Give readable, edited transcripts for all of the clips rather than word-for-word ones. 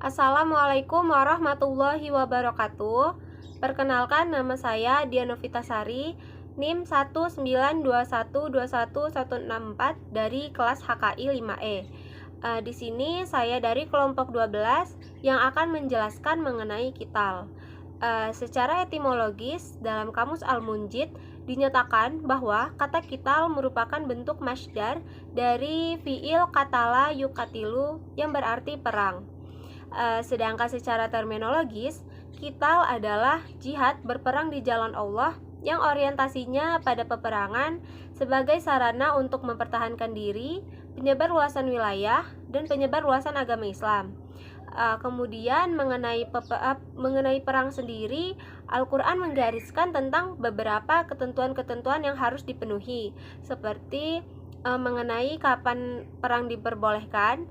Assalamualaikum warahmatullahi wabarakatuh. Perkenalkan, nama saya Diana Vitasari, NIM 192121164 dari kelas HKI 5E. Di sini saya dari kelompok 12 yang akan menjelaskan mengenai kital. Secara etimologis, dalam Kamus Al-Munjid dinyatakan bahwa kata kital merupakan bentuk masdar dari fiil katala yukatilu yang berarti perang. Sedangkan secara terminologis, kital adalah jihad berperang di jalan Allah yang orientasinya pada peperangan sebagai sarana untuk mempertahankan diri, penyebar luasan wilayah, dan penyebar luasan agama Islam. Kemudian mengenai perang sendiri, Al-Quran menggariskan tentang beberapa ketentuan-ketentuan yang harus dipenuhi, seperti mengenai kapan perang diperbolehkan,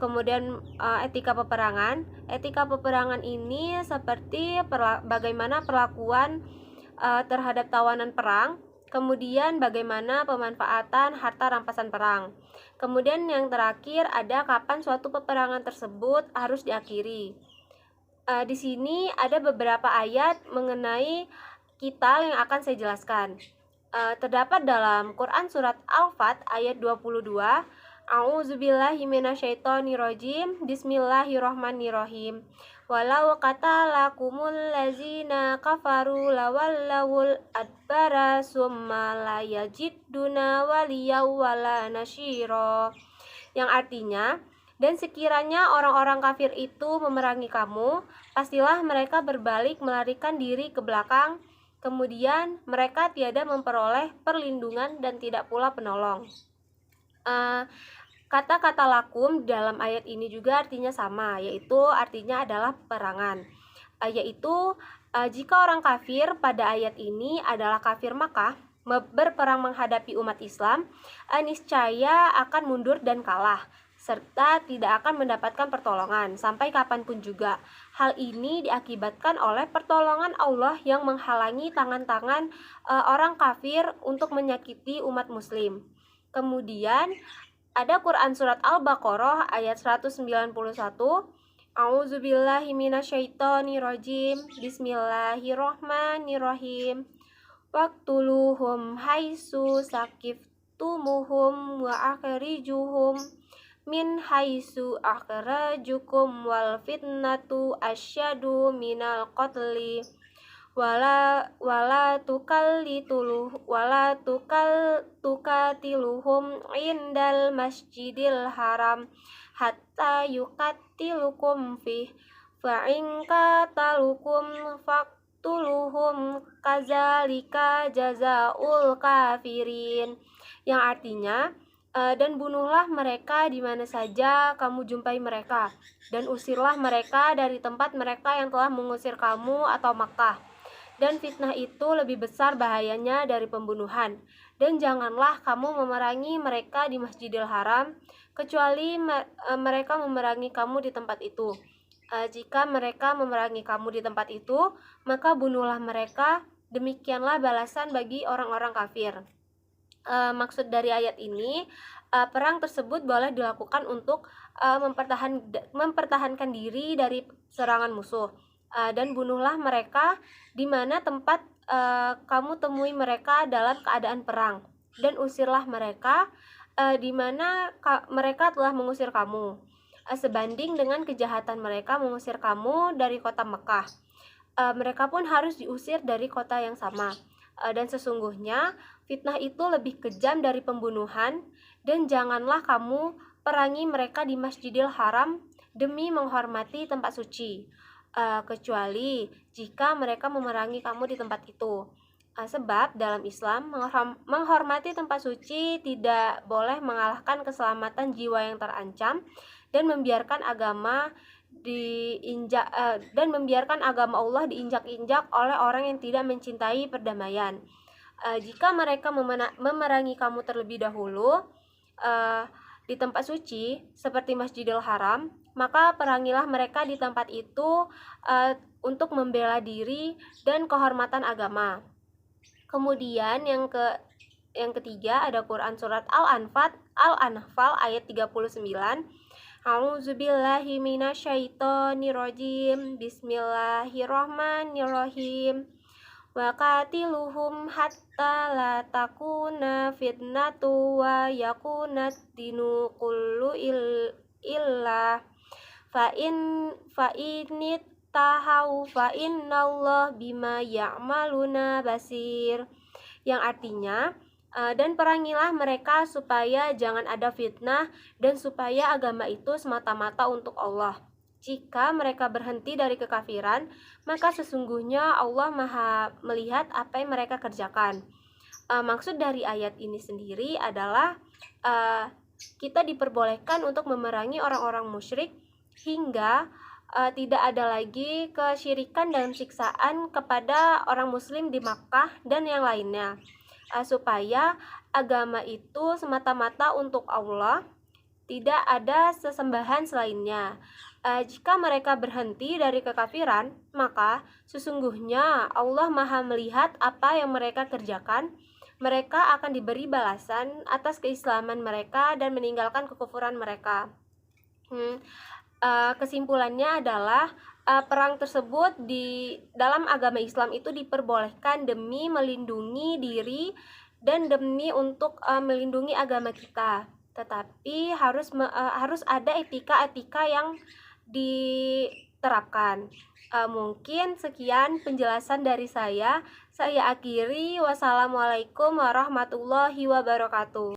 kemudian etika peperangan. Etika peperangan ini seperti bagaimana perlakuan terhadap tawanan perang, kemudian bagaimana pemanfaatan harta rampasan perang. Kemudian yang terakhir ada kapan suatu peperangan tersebut harus diakhiri. Di sini ada beberapa ayat mengenai kital yang akan saya jelaskan. Terdapat dalam Quran surat Al-Fat ayat 22. A'udzubillahi minasyaitonirrajim. Bismillahirrahmanirrahim. Walau qatalakumul lazina kafaru lawallawul adbara summa la yajiduna waliyaw wala nasyira. Yang artinya, dan sekiranya orang-orang kafir itu memerangi kamu, pastilah mereka berbalik melarikan diri ke belakang, kemudian mereka tiada memperoleh perlindungan dan tidak pula penolong. Kata-kata lakum dalam ayat ini juga artinya sama, yaitu artinya adalah peperangan. Jika orang kafir pada ayat ini adalah kafir Makkah berperang menghadapi umat Islam, niscaya akan mundur dan kalah, serta tidak akan mendapatkan pertolongan sampai kapanpun juga. Hal ini diakibatkan oleh pertolongan Allah yang menghalangi tangan-tangan orang kafir untuk menyakiti umat muslim. Kemudian ada Quran surat Al-Baqarah ayat 191. A'udzubillahi minasyaitonirrajim. Bismillahirrahmanirrahim. Waqtuluhum haitsu saqiftumuhum wa akhrijuhum min haitsu akhrajukum wal fitnatu asyadu minal qatli wala tukatiluhum indal masjidil haram hatta yukatilukum fih fa'in katalukum faqtuluhum kazalika jazaul kafirin. Yang artinya, dan bunuhlah mereka di mana saja kamu jumpai mereka, dan usirlah mereka dari tempat mereka yang telah mengusir kamu atau Makkah. Dan fitnah itu lebih besar bahayanya dari pembunuhan. Dan janganlah kamu memerangi mereka di Masjidil Haram, kecuali mereka memerangi kamu di tempat itu. Jika mereka memerangi kamu di tempat itu, maka bunuhlah mereka. Demikianlah balasan bagi orang-orang kafir. Maksud dari ayat ini, perang tersebut boleh dilakukan untuk mempertahankan diri dari serangan musuh. Dan bunuhlah mereka di mana tempat kamu temui mereka dalam keadaan perang, dan usirlah mereka di mana mereka telah mengusir kamu, sebanding dengan kejahatan mereka mengusir kamu dari kota Mekah. Mereka pun harus diusir dari kota yang sama. Dan sesungguhnya fitnah itu lebih kejam dari pembunuhan. Dan janganlah kamu perangi mereka di Masjidil Haram demi menghormati tempat suci, kecuali jika mereka memerangi kamu di tempat itu. Sebab dalam Islam, menghormati tempat suci tidak boleh mengalahkan keselamatan jiwa yang terancam, dan membiarkan agama Allah diinjak-injak oleh orang yang tidak mencintai perdamaian. Jika mereka memerangi kamu terlebih dahulu di tempat suci seperti Masjidil Haram, maka perangilah mereka di tempat itu untuk membela diri dan kehormatan agama. Kemudian yang ketiga ada Quran surat Al-Anfal ayat 39. A'udzubillahi minasyaitonirrajim. Bismillahirrahmanirrahim. Wa qatiluhum hatta la takuna fitnatu wa yakunat dinu kullu illah fa init tahau fa innallah bima ya'maluna basir, yang artinya dan perangilah mereka supaya jangan ada fitnah dan supaya agama itu semata-mata untuk Allah. Jika mereka berhenti dari kekafiran, maka sesungguhnya Allah Maha melihat apa yang mereka kerjakan. Maksud dari ayat ini sendiri adalah kita diperbolehkan untuk memerangi orang-orang musyrik hingga tidak ada lagi kesyirikan dan siksaan kepada orang muslim di Makkah dan yang lainnya, supaya agama itu semata-mata untuk Allah, tidak ada sesembahan selainnya. Jika mereka berhenti dari kekafiran, maka sesungguhnya Allah Maha melihat apa yang mereka kerjakan. Mereka akan diberi balasan atas keislaman mereka dan meninggalkan kekufuran mereka. Kesimpulannya adalah perang tersebut di dalam agama Islam itu diperbolehkan demi melindungi diri dan demi untuk melindungi agama kita, tetapi harus ada etika-etika yang diterapkan. Mungkin sekian penjelasan dari saya akhiri. Wassalamualaikum warahmatullahi wabarakatuh.